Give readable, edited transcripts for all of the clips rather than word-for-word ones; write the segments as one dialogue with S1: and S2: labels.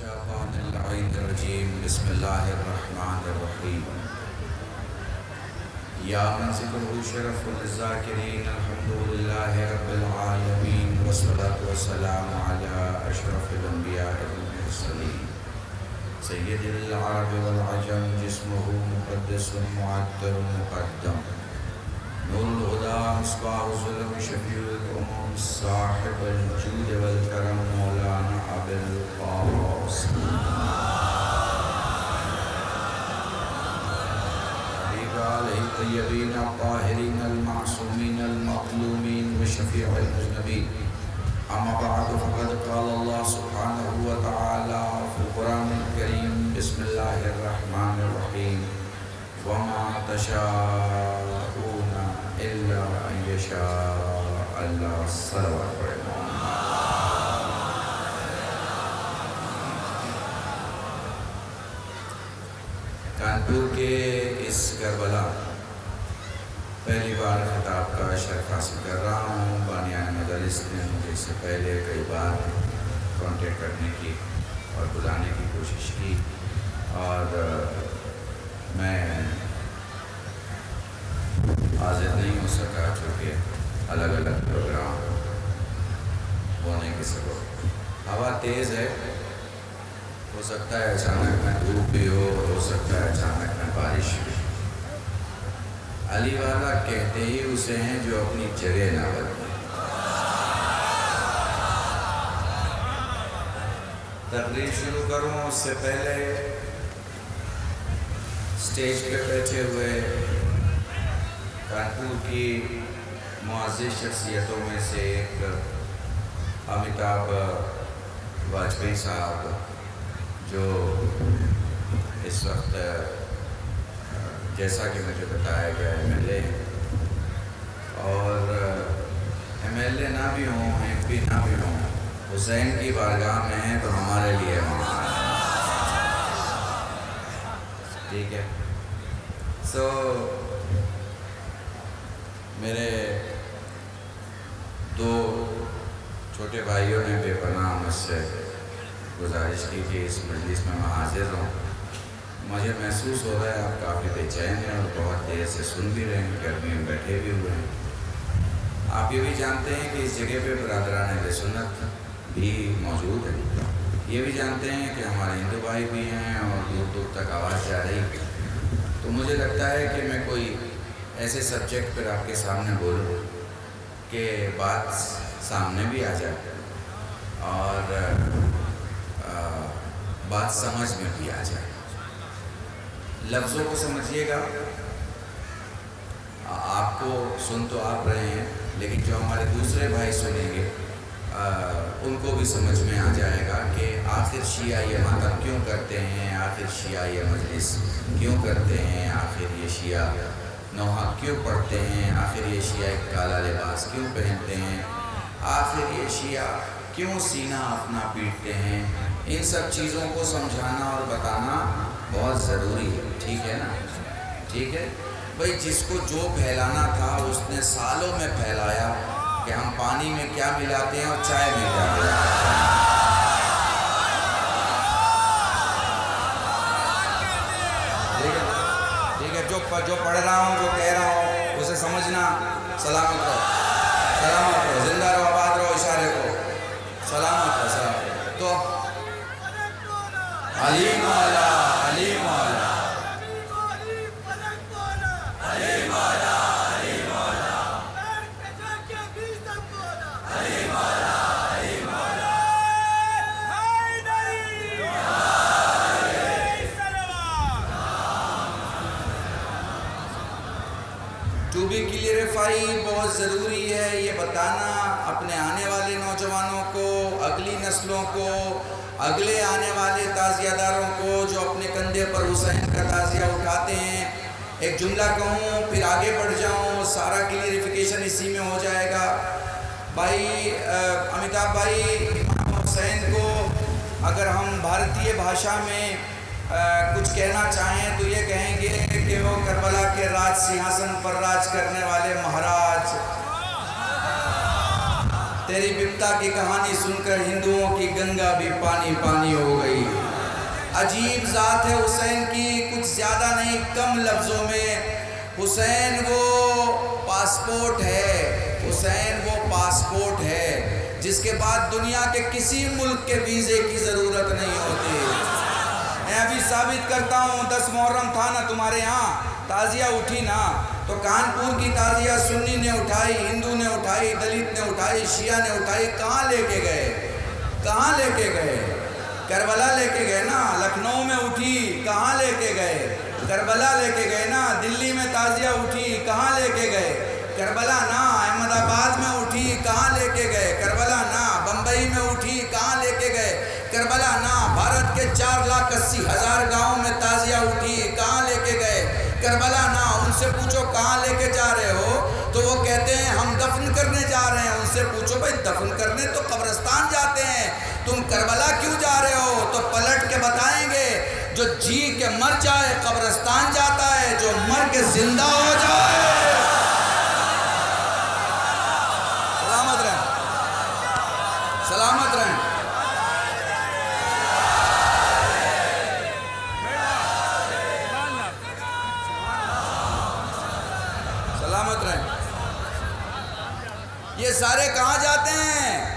S1: الشيطان اللعين الرجيم بسم الله الرحمن الرحيم يا من ذكره شرف للذاكرين الحمد لله رب العالمين والصلاة والسلام على أشرف الأنبياء والمرسلين سيد العرب والعجم جسمه مقدس معطر مقدم نور الهدى مصباح الظلم شفيع الأمم صاحب الجود والكرم مولانا أبي القاسم عليه الطيبين الطاهرين المعصومين المظلومين وشفيع المذنبين أما بعد فقد قال الله سبحانه وتعالى في القرآن الكريم بسم الله الرحمن الرحيم وما تشاءون إلا أن يشاء الله صلوات کانپور کے اس کربلا پہلی بار خطاب کا شرف حاصل کر رہا ہوں. بانیان مدارس نے مجھے اس سے پہلے کئی بار کانٹیکٹ کرنے کی اور بلانے کی کوشش کی اور میں حاضر نہیں ہو سکا چونکہ الگ الگ پروگرام ہونے کے سبب. ہوا تیز ہے, ہو سکتا ہے اچانک میں دھوپ بھی ہو سکتا ہے اچانک میں بارش بھی. علی والا کہتے ہی اسے ہیں جو اپنی جگہ نہ بدلے. تقریر شروع کروں اس سے پہلے اسٹیج پہ بیٹھے ہوئے کانپور کی معزز شخصیتوں میں سے ایک امیتابھ واجپئی صاحب جو اس وقت جیسا کہ مجھے بتایا گیا MLA ہیں اور MLA نہ بھی ہوں MP نہ بھی ہوں حسین کی بارگاہ میں ہیں تو ہمارے لیے ٹھیک ہے. میرے دو چھوٹے بھائیوں نے بے پناہ مجھ سے گزارش کی کہ اس مجلس میں حاضر ہوں. مجھے محسوس ہو رہا ہے آپ کافی بے چین ہیں اور بہت دیر سے سن بھی رہے ہیں, گرمی میں بیٹھے بھی ہوئے ہیں. آپ یہ بھی جانتے ہیں کہ اس جگہ پہ برادران اہل سنت بھی موجود ہیں. یہ بھی جانتے ہیں کہ ہمارے ہندو بھائی بھی ہیں اور دور دور تک آواز جا رہی ہے. تو مجھے لگتا ہے کہ میں کوئی ایسے سبجیکٹ پر آپ کے سامنے بولوں کہ بات سامنے بھی آ جائے اور بات سمجھ میں بھی آ جائے. لفظوں کو سمجھیے گا, آپ کو سن تو آپ رہے ہیں لیکن جو ہمارے دوسرے بھائی سنیں گے ان کو بھی سمجھ میں آ جائے گا کہ آخر شیعہ یہ ماتم کیوں کرتے ہیں, آخر شیعہ یہ مجلس کیوں کرتے ہیں, آخر یہ شیعہ نوحہ کیوں پڑھتے ہیں, آخر یہ شیعہ ایک کالا لباس کیوں پہنتے ہیں, آخر یہ شیعہ کیوں سینہ اپنا پیٹتے ہیں. ان سب چیزوں کو سمجھانا اور بتانا بہت ضروری ہے. ٹھیک ہے نا, ٹھیک ہے بھائی. جس کو جو پھیلانا تھا اس نے سالوں میں پھیلایا کہ ہم پانی میں کیا ملاتے ہیں اور چائے میں کیا ملاتے ہیں. ٹھیک ہے, جو پڑھ رہا ہوں جو کہہ رہا ہوں اسے سمجھنا. سلامت رہو, سلامت رہو, زندہ رہو, آباد رہو, اشارے کو سلامت رہو, سلامت رہو. تو علی مولا, علی مولا, علی مولا, علی مولا, علی مولا, علی مولا. ٹو بی کلیئرفائی بہت ضروری ہے یہ بتانا اپنے آنے والے نوجوانوں کو, اگلی نسلوں کو, اگلے آنے والے تعزیہ داروں کو جو اپنے کندھے پر حسین کا تعزیہ اٹھاتے ہیں. ایک جملہ کہوں پھر آگے بڑھ جاؤں, سارا کلیئرفیکیشن اسی میں ہو جائے گا. بھائی امیتابھ بھائی امام حسین کو اگر ہم بھارتیہ بھاشا میں کچھ کہنا چاہیں تو یہ کہیں گے کہ وہ کربلا کے راج سنہاسن پر راج کرنے والے مہاراج. تیری بپتا کی کہانی سن کر ہندوؤں کی گنگا بھی پانی پانی ہو گئی. عجیب ذات ہے حسین کی، کچھ زیادہ نہیں کم لفظوں میں حسین وہ پاسپورٹ ہے، حسین وہ پاسپورٹ ہے جس کے بعد دنیا کے کسی ملک کے ویزے کی ضرورت نہیں ہوتی۔ میں ابھی ثابت کرتا ہوں، 10 محرم تھا نا تمہارے ہاں، تعزیہ اٹھی نا، تو کانپور کی تعزیہ سنی نے اٹھائی، ہندو نے اٹھائی، دلت نے اٹھائی، شیعہ نے اٹھائی، کہاں لے کے گئے؟ کہاں لے کے گئے؟ کربلا لے کے گئے نا۔ لکھنؤ میں اٹھی، کہاں لے کے گئے؟ کربلا لے کے گئے نا۔ دلی میں تعزیہ اٹھی، کہاں لے کے گئے؟ کربلا نا۔ احمد آباد میں اٹھی، کہاں لے کے گئے؟ کربلا نا۔ بمبئی میں اٹھی، کہاں لے کے گئے؟ کربلا نا۔ بھارت کے 4,80,000 گاؤں میں تعزیہ اٹھی، کہاں لے کے گئے؟ کربلا نا۔ ان سے پوچھو کہاں لے کے جا رہے ہو تو وہ کہتے ہیں ہم دفن کرنے جا رہے ہیں۔ ان سے پوچھو بھائی دفن کرنے تو قبرستان جاتے ہیں، تم کربلا کیوں جا رہے ہو؟ تو پلٹ کے بتائیں گے جو جی کے مر جائے قبرستان جاتا ہے، جو مر کے زندہ ہو جائے۔ سلامت رہیں، سلامت رہیں۔ سلامت رہیں۔ یہ سارے کہاں جاتے ہیں؟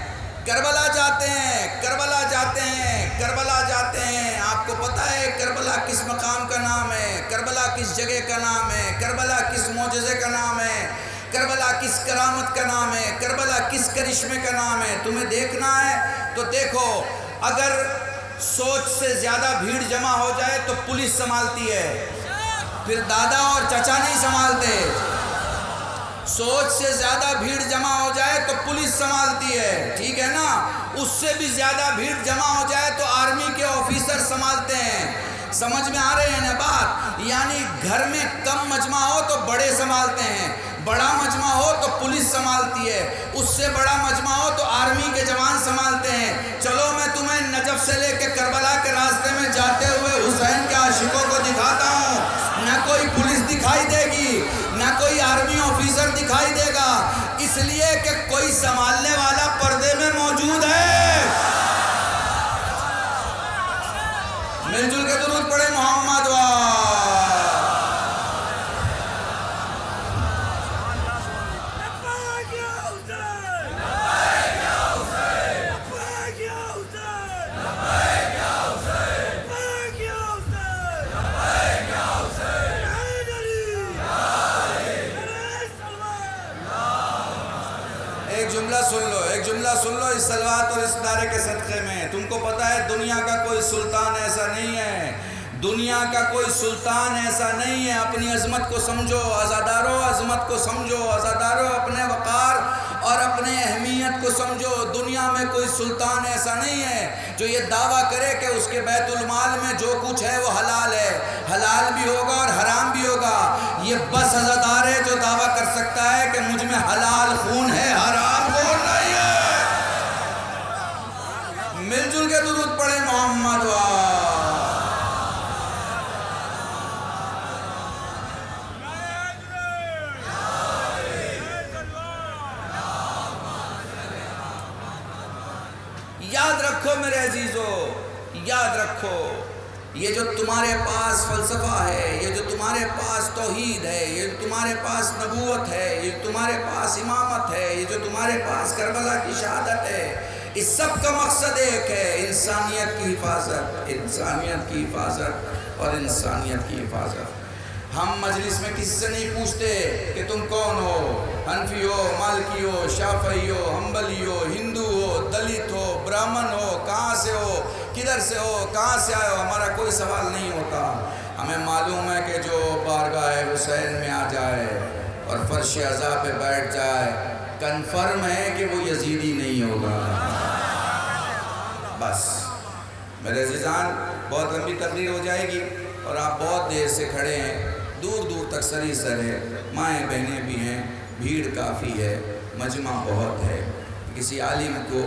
S1: کربلا جاتے ہیں، کربلا جاتے ہیں، کربلا جاتے ہیں۔ آپ کو پتہ ہے کربلا کس مقام کا نام ہے؟ کربلا کس جگہ کا نام ہے؟ کربلا کس معجزے کا نام ہے؟ کربلا کس کرامت کا نام ہے؟ کربلا کس کرشمے کا نام ہے؟ تمہیں دیکھنا ہے تو دیکھو، اگر سوچ سے زیادہ بھیڑ جمع ہو جائے تو پولیس سنبھالتی ہے، پھر دادا اور چچا نہیں سنبھالتے۔ سوچ سے زیادہ بھیڑ جمع ہو جائے تو پولیس سنبھالتی ہے، ٹھیک ہے نا؟ اس سے بھی زیادہ بھیڑ جمع ہو جائے تو آرمی کے آفیسر سنبھالتے ہیں۔ سمجھ میں آ رہے ہیں نا بات؟ یعنی گھر میں کم مجمع ہو تو بڑے سنبھالتے ہیں، بڑا مجمع ہو تو پولیس سنبھالتی ہے، اس سے بڑا مجمع ہو تو آرمی کے جوان سنبھالتے ہیں۔ چلو میں تمہیں نجف سے لے کے کربلا کے راستے میں جاتے ہوئے حسین کے عاشقوں کو دکھاتا ہوں، نہ کوئی پولیس دکھائی دے گی، نہ کوئی آرمی آفیسر دکھائی دے گا، اس لیے کہ کوئی سنبھالنے والا پردے میں موجود ہے۔ مل جل کے درود پڑھے محمد ایک جملہ سن لو، ایک جملہ سن لو اس صلوات اور اس نعرے کے صدقے میں۔ تم کو پتہ ہے دنیا کا کوئی سلطان ایسا نہیں ہے، دنیا کا کوئی سلطان ایسا نہیں ہے۔ اپنی عظمت کو سمجھو عزادارو، عظمت کو سمجھو عزادارو، اپنے وقار اور اپنے اہمیت کو سمجھو۔ دنیا میں کوئی سلطان ایسا نہیں ہے جو یہ دعویٰ کرے کہ اس کے بیت المال میں جو کچھ ہے وہ حلال ہے، حلال بھی ہوگا اور حرام بھی ہوگا۔ یہ بس عزادار ہے جو دعویٰ کر سکتا ہے کہ مجھ میں حلال خون ہے، حرام خون نہیں ہے۔ مل جل کے درود پڑھے محمد یاد رکھو میرے عزیزو، یاد رکھو، یہ جو تمہارے پاس فلسفہ ہے، یہ جو تمہارے پاس توحید ہے، یہ جو تمہارے پاس نبوت ہے، یہ جو تمہارے پاس امامت ہے، یہ جو تمہارے پاس کربلا کی شہادت ہے، اس سب کا مقصد ایک ہے، انسانیت کی حفاظت، انسانیت کی حفاظت اور انسانیت کی حفاظت۔ ہم مجلس میں کسی سے نہیں پوچھتے کہ تم کون ہو، حنفی ہو، مالکی ہو، شافعی ہو، حنبلی ہو، ہندو ہو، دلت ہو، برہمن ہو، کہاں سے ہو، کدھر سے ہو، کہاں سے آئے ہو، ہمارا کوئی سوال نہیں ہوتا۔ ہمیں معلوم ہے کہ جو بارگاہ حسین میں آ جائے اور فرش عزا پہ بیٹھ جائے، کنفرم ہے کہ وہ یزیدی نہیں ہوگا۔ بس میرے عزیزان، بہت لمبی تقریر ہو جائے گی اور آپ بہت دیر سے کھڑے ہیں، دور دور تک سری سر ہے، مائیں بہنیں بھی ہیں، بھیڑ کافی ہے، مجمع بہت ہے۔ کسی عالم کو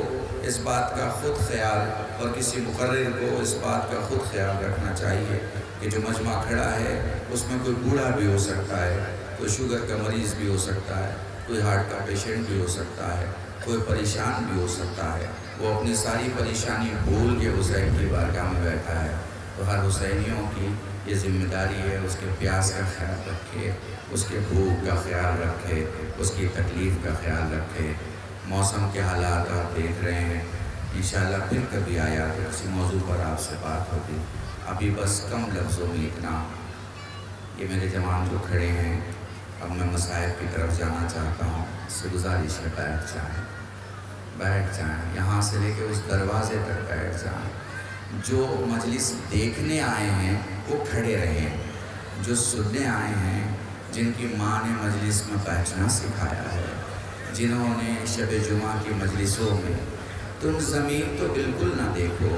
S1: اس بات کا خود خیال اور کسی مقرر کو اس بات کا خود خیال رکھنا چاہیے کہ جو مجمع کھڑا ہے اس میں کوئی بوڑھا بھی ہو سکتا ہے، کوئی شوگر کا مریض بھی ہو سکتا ہے، کوئی ہارٹ کا پیشنٹ بھی ہو سکتا ہے، کوئی پریشان بھی ہو سکتا ہے۔ وہ اپنی ساری پریشانی بھول کے حسین کی بارگاہ میں بیٹھا ہے۔ تو ہر حسینیوں کی یہ ذمہ داری ہے، اس کے پیاس کا خیال رکھے، اس کے بھوک کا خیال رکھے، اس کی تکلیف کا خیال رکھے۔ موسم کے حالات آپ دیکھ رہے ہیں، انشاءاللہ پھر کبھی آیا تو کسی موضوع پر آپ سے بات ہوگی۔ ابھی بس کم لفظوں میں اتنا، یہ میرے جوان جو کھڑے ہیں، اب میں مصائب کی طرف جانا چاہتا ہوں، اس سے گزارش ہے بیٹھ جائیں، یہاں سے لے کے اس دروازے تک بیٹھ جائیں۔ جو مجلس دیکھنے آئے ہیں وہ کھڑے رہیں، جو سننے آئے ہیں، جن کی ماں نے مجلس میں بیٹھنا سکھایا ہے، جنہوں نے شب جمعہ کی مجلسوں میں، تم زمین تو بالکل نہ دیکھو،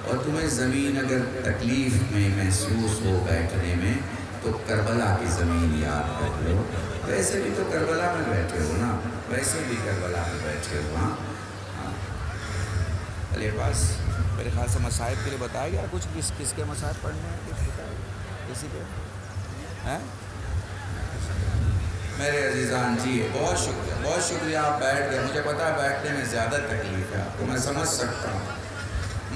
S1: اور تمہیں زمین اگر تکلیف میں محسوس ہو بیٹھنے میں تو کربلا کی زمین یاد کر لو۔ ویسے بھی تو کربلا میں بیٹھے ہو نا، ویسے بھی کربلا میں بیٹھے ہو۔ ہاں علی پاس میرے خیال سے مصائب کے لیے بتایا گیا کچھ، کس کے مصائب پڑھنے ہیں، کچھ بتایا کسی کے ہیں؟ میرے عزیزان جی بہت شکریہ آپ بیٹھ گئے۔ مجھے پتا ہے بیٹھنے میں زیادہ تکلیف ہے آپ کو، میں سمجھ سکتا ہوں،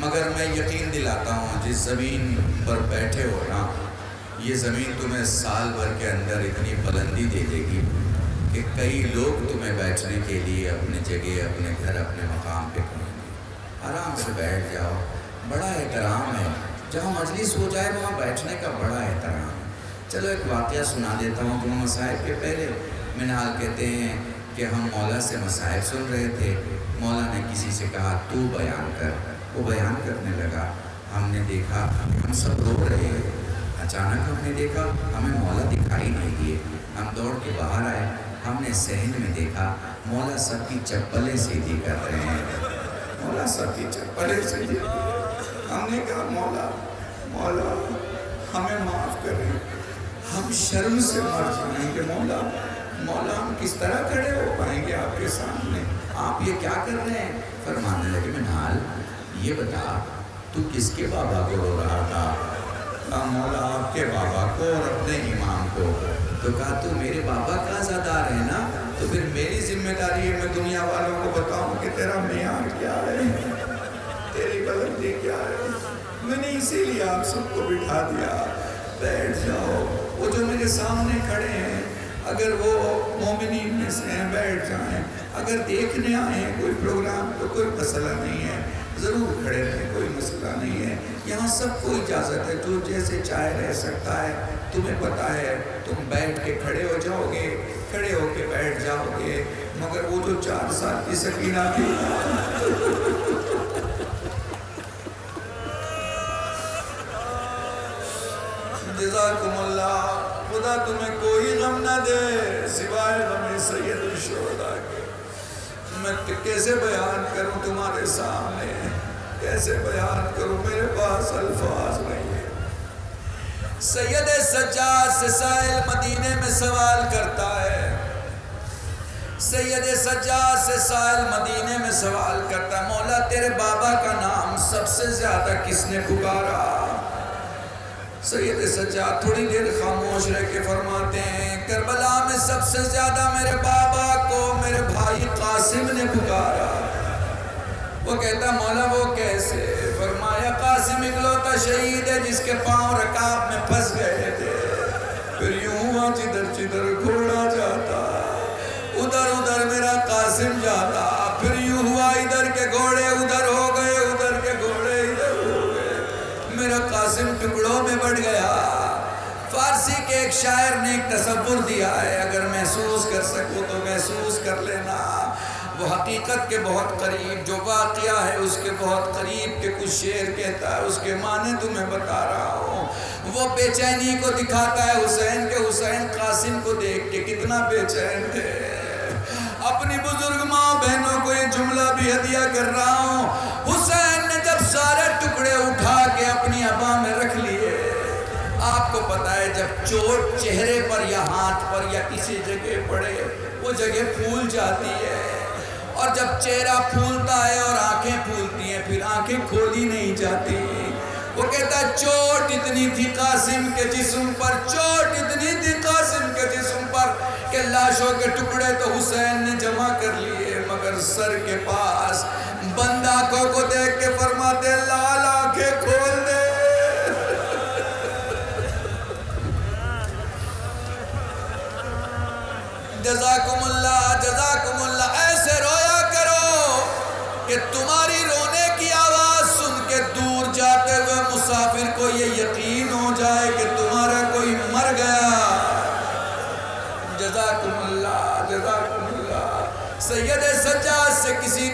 S1: مگر میں یقین دلاتا ہوں جس زمین پر بیٹھے ہو نا، یہ زمین تمہیں سال بھر کے اندر اتنی بلندی دے دے گی کہ کئی لوگ تمہیں بیٹھنے کے لیے اپنی جگہ، اپنے گھر، اپنے مقام پہ کہیں گے۔ آرام سے بیٹھ جاؤ، بڑا احترام ہے، جہاں مجلس ہو جائے وہاں بیٹھنے کا بڑا احترام ہے۔ چلو ایک واقعہ سنا دیتا ہوں۔ تم مصائب کے پہلے منال کہتے ہیں کہ ہم مولا سے مصائب سن رہے تھے، مولا نے کسی سے کہا تو بیان کر، وہ بیان کرنے لگا، ہم نے دیکھا ہم سب رو رہے ہیں، اچانک ہم نے دیکھا ہمیں مولا دکھائی نہیں دیے، ہم دوڑ کے باہر آئے، ہم نے صحن میں دیکھا مولا سب کی چپلیں سیدھی کر رہے ہیں، مولا سب کی چپلیں سیدھی کر رہے ہیں۔ ہم نے کہا مولا ہمیں معاف کریں، ہم شرم سے مر جائیں کہ مولا ہم کس طرح کھڑے ہو پائیں گے آپ کے سامنے، آپ یہ کیا کر رہے ہیں؟ فرمانے لگے منال یہ بتا تو کس کے بابا کو رو رہا تھا؟ کہا مولا آپ کے بابا کو اور اپنے امام کو۔ تو کہا تو میرے بابا کا عزادار ہے نا، تو پھر میری ذمہ داری ہے میں دنیا والوں کو بتاؤں کہ تیرا معیار کیا ہے، تیری بلندی کیا ہے۔ میں نے اسی لیے آپ سب کو بٹھا دیا، بیٹھ جاؤ۔ وہ جو میرے سامنے کھڑے ہیں اگر وہ مومنین میں سے ہیں بیٹھ جائیں، اگر دیکھنے آئے ہیں کوئی پروگرام تو کوئی مسئلہ نہیں ہے، ضرور کھڑے رہیں، کوئی مسئلہ نہیں ہے، یہاں سب کو اجازت ہے، جو جیسے چاہے رہ سکتا ہے۔ تمہیں پتا ہے تم بیٹھ کے کھڑے ہو جاؤ گے، کھڑے ہو کے بیٹھ جاؤ گے، مگر وہ جو 4 سال کی سکینہ تھی جزاکم اللہ، خدا تمہیں کوئی غم نہ دے سوائے غم سید الشہداء کے۔ میں کیسے بیان کروں تمہارے سامنے، کیسے بیان کروں، میرے پاس الفاظ نہیں ہے۔ سید سجاد سے سائل مدینے میں سوال کرتا ہے، سید سجاد سے سائل مدینے میں سوال کرتا ہے، مولا تیرے بابا کا نام سب سے زیادہ کس نے پکارا؟ سید سجاد تھوڑی دیر خاموش رہ کے فرماتے ہیں، کربلا میں سب سے زیادہ میرے بابا کو میرے بھائی قاسم نے پکارا۔ وہ کہتا مولا وہ کیسے؟ فرمایا قاسم اکلوتا شہید ہے جس کے پاؤں رکاب میں پھنس گئے تھے، پھر یوں ہوا جدھر گھوڑا جاتا ادھر میرا قاسم جاتا، پھر یوں ہوا ادھر کے گھوڑے ادھر ہو گئے، ادھر کے گھوڑے ادھر ہو گئے، میرا قاسم ٹکڑوں میں بڑھ گیا۔ فارسی کے ایک شاعر نے ایک تصور دیا ہے، اگر محسوس کر سکو تو محسوس کر لینا، وہ حقیقت کے بہت قریب، جو واقعہ ہے اس کے بہت قریب کے کچھ شعر کہتا ہے، اس کے معنی تمہیں بتا رہا ہوں۔ وہ بے چینی کو دکھاتا ہے حسین کے، حسین قاسم کو دیکھ کے کتنا بے چین تھے۔ اپنی بزرگ ماں بہنوں کو یہ جملہ بھی ہدیہ کر رہا ہوں، حسین نے جب سارے ٹکڑے اٹھا کے اپنی ابا میں رکھ لیے، آپ کو پتا ہے جب چوٹ چہرے پر یا ہاتھ پر یا کسی جگہ پڑے وہ جگہ پھول جاتی ہے، اور جب چہرہ پھولتا ہے اور آنکھیں پھولتی ہیں پھر آنکھیں کھولی نہیں جاتی۔ وہ کہتا ہے چوٹ اتنی تھی قاسم کے جسم پر، چوٹ اتنی تھی قاسم کے جسم پر کہ لاشوں کے ٹکڑے تو حسین نے جمع کر لیے، مگر سر کے پاس بند آنکھوں کو دیکھ کے فرماتے لال آنکھیں کھول دے،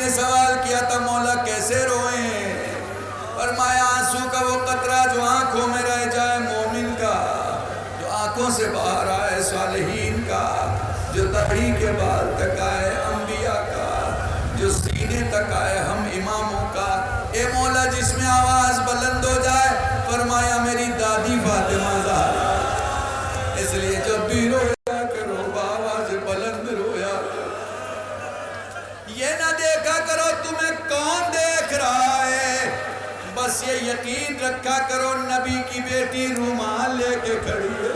S1: نے سوال کیا تھا مولا کیسے روئیں؟ فرمایا آنسو کا وہ قطرہ جو آنکھوں میں رہ جائے مومن کا، جو آنکھوں سے باہر آئے صالحین کا، جو داڑھی کے بال تک آئے انبیاء کا، جو سینے تک آئے ہم اماموں کا۔ اے مولا جس میں آواز بلند ہو جائے، فرمایا میری دادی فاطمہ زہرا، اس لیے جب بھی رویا کرو بآواز بلند رویا کرو۔ یہ نہ دیکھا کرو تمہیں کون دیکھ رہا ہے، بس یہ یقین رکھا کرو نبی کی بیٹی رومال لے کے کھڑی ہے۔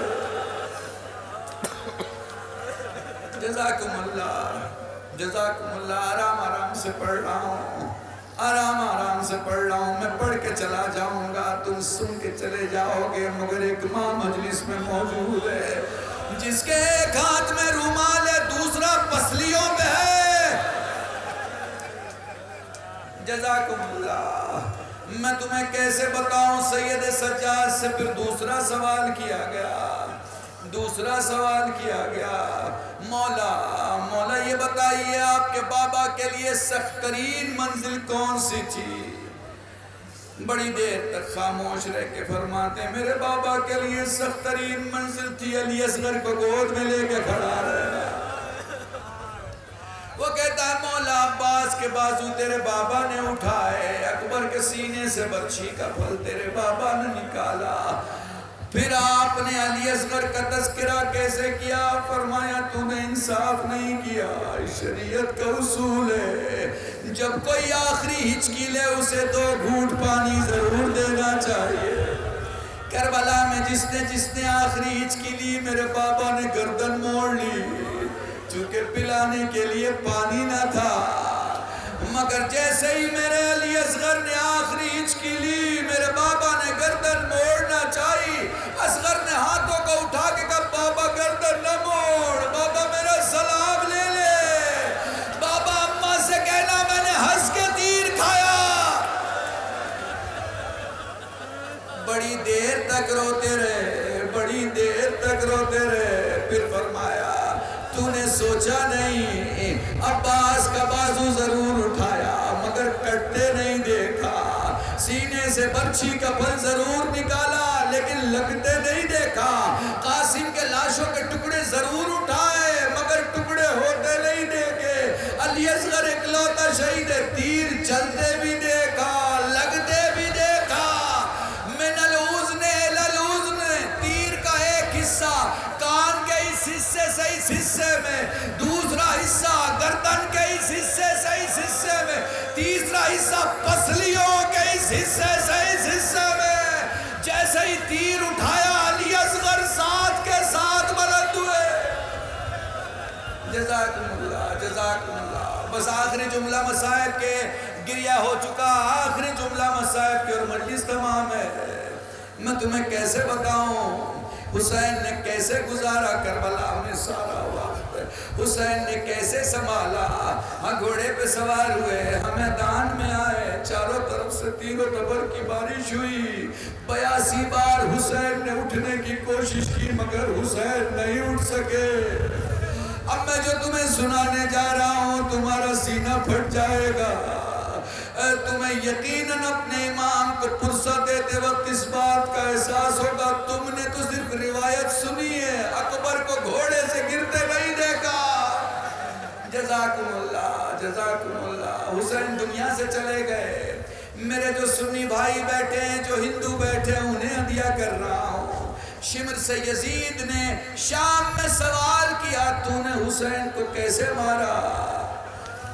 S1: جزاکم اللہ، جزاکم اللہ۔ آرام آرام سے پڑھ رہا ہوں، آرام آرام سے پڑھ رہا ہوں، میں پڑھ کے چلا جاؤں گا، تم سن کے چلے جاؤ گے، مگر ایک ماں مجلس میں موجود ہے جس کے ایک ہاتھ میں رومال ہے، دوسرا پسلیوں میں ہے۔ جزاکم اللہ۔ میں تمہیں کیسے بتاؤں، سید سجاد سے پھر دوسرا سوال کیا گیا، دوسرا سوال کیا گیا، مولا یہ بتائیے آپ کے بابا کے لیے سخت ترین منزل کون سی تھی؟ بڑی دیر تک خاموش رہ کے فرماتے ہیں میرے بابا کے لیے سخت ترین منزل تھی علی اصغر کو گود میں لے کے کھڑا رہا۔ وہ کہتا ہے مولا عباس کے بازو تیرے بابا نے اٹھائے، اکبر کے سینے سے برچھی کا پھل تیرے بابا نے نکالا، پھر آپ نے علی اصغر کا تذکرہ کیسے کیا؟ فرمایا تو نے انصاف نہیں کیا، شریعت کا اصول ہے جب کوئی آخری ہچکی لے اسے 2 گھونٹ پانی ضرور دینا چاہیے۔ کربلا میں جس نے آخری ہچکی لی میرے بابا نے گردن موڑ لی، چونکہ پلانے کے لیے پانی نہ تھا، مگر جیسے ہی میرے علی اصغر نے آخری ہچکی لی میرے بابا نے گردن موڑنا چاہی، اصغر نے ہاتھوں کو اٹھا کے کہا بابا گردن نہ موڑ، بابا میرا سلام لے لے، بابا اماں سے کہنا میں نے ہنس کے تیر کھایا۔ بڑی دیر تک روتے رہے، بڑی دیر تک روتے رہے، پھر فرمایا تو نے سوچا نہیں عباس کا بازو ضرور اٹھایا مگر کٹتے نہیں دیکھا، سینے سے برچھی کا پھل ضرور نکالا لیکن لگتے نہیں دیکھا، قاسم کے لاشوں کے ٹکڑے ضرور اٹھائے مگر ٹکڑے ہوتے نہیں دیکھے، علی اصغر اکلوتا شہید ہے، تیر چلتے بھی دیکھا لگتے بھی دیکھا، من الوزن الی الوزن، تیر کا ایک حصہ کان کے اس حصے سے اس حصے میں، دوسرا حصہ گردن کے اس حصے سے اس حصے میں، تیسرا حصہ پسلیوں کے اس حصے سے اس حصے میں، جیسے ہی تیر اٹھایا علی اصغر ساتھ کے ساتھ بلند ہوئے۔ جزاکم اللہ، جزاکم اللہ۔ بس آخری جملہ مصائب کے گریہ ہو چکا، آخری جملہ مصائب کے اور مجلس تمام ہے۔ میں تمہیں کیسے بتاؤں حسین نے کیسے گزارا کربلا میں سارا وقت، حسین نے کیسے سنبھالا، ہاں گھوڑے پہ سوار ہوئے، ہم میدان میں آئے، چاروں طرف سے تیر و تبر کی بارش ہوئی، 82 بار حسین نے اٹھنے کی کوشش کی مگر حسین نہیں اٹھ سکے۔ اب میں جو تمہیں سنانے جا رہا ہوں تمہارا سینہ پھٹ جائے گا، تمہیں یقیناً اپنے امام کو فرصت دیتے وقت اس بات کا احساس ہوگا تم نے تو صرف روایت سنی ہے، اکبر کو گھوڑے سے گرتے نہیں دیکھا۔ جزاکم اللہ، جزاکم اللہ۔ حسین دنیا سے چلے گئے، میرے جو سنی بھائی بیٹھے ہیں جو ہندو بیٹھے ہیں انہیں ہدیہ کر رہا ہوں، شمر سے یزید نے شام میں سوال کیا تو نے حسین کو کیسے مارا،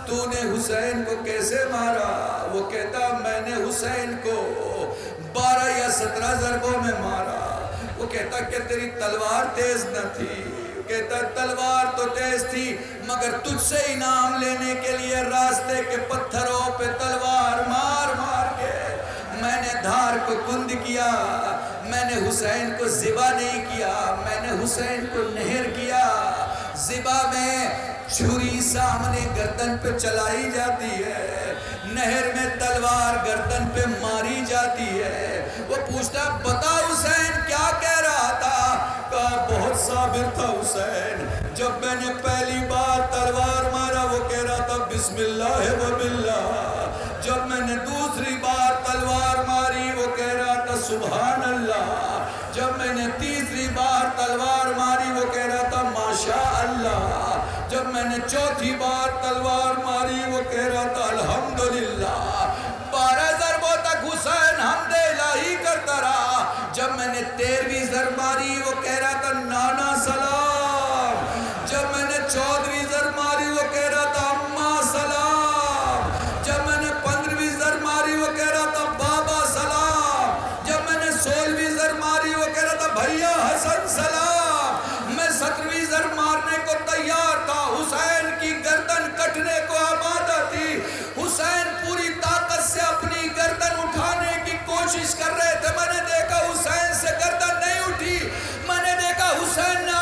S1: تو نے حسین کو کیسے مارا؟ وہ کہتا میں نے حسین کو 12 یا 17 ضربوں میں مارا۔ وہ کہتا کہ تیری تلوار تیز نہ تھی، وہ کہتا تلوار تو تیز تھی مگر تجھ سے انعام لینے کے لیے راستے کے پتھروں پہ تلوار مار مار کے میں نے دھار کو کند کیا، میں نے حسین کو ذبح نہیں کیا، میں نے حسین کو نہر کیا۔ ذبح میں چھری سامنے گردن پہ چلائی جاتی ہے، نہر میں تلوار گردن پہ ماری جاتی ہے۔ وہ پوچھتا بتا حسین کیا کہہ رہا تھا؟ کہا بہت صابر تھا حسین، جب میں نے پہلی بار تلوار مارا وہ کہہ رہا تھا بسم اللہ و باللہ سبحان اللہ. جب میں نے تیسری بار تلوار ماری وہ کہہ رہا تھا ماشاء اللہ. جب میں نے چوتھی بار تلوار ماری وہ کہہ رہا تھا الحمدللہ. 12 ضربوں تک حسین حمد الہی کرتا رہا. جب میں نے 13ویں ضرب ماری وہ کہہ رہا تھا نانا سلام. جب میں نے 14ویں ضرب ماری وہ کہہ رہا تھا اماں سلام. جب میں نے 15ویں ضرب ماری وہ کہہ رہا تھا بابا سلام. جب میں نے 16ویں ضرب ماری وہ کہہ رہا تھا بھیا حسن سلام. میں 17ویں ضرب مارنے کو تیار تھا. حسین کی گردن کٹنے کو آمادہ تھی. حسین پوری طاقت سے اپنی گردن اٹھانے کی کوشش کر رہے تھے. میں نے دیکھا حسین سے گردن نہیں اٹھی. میں نے دیکھا حسین نے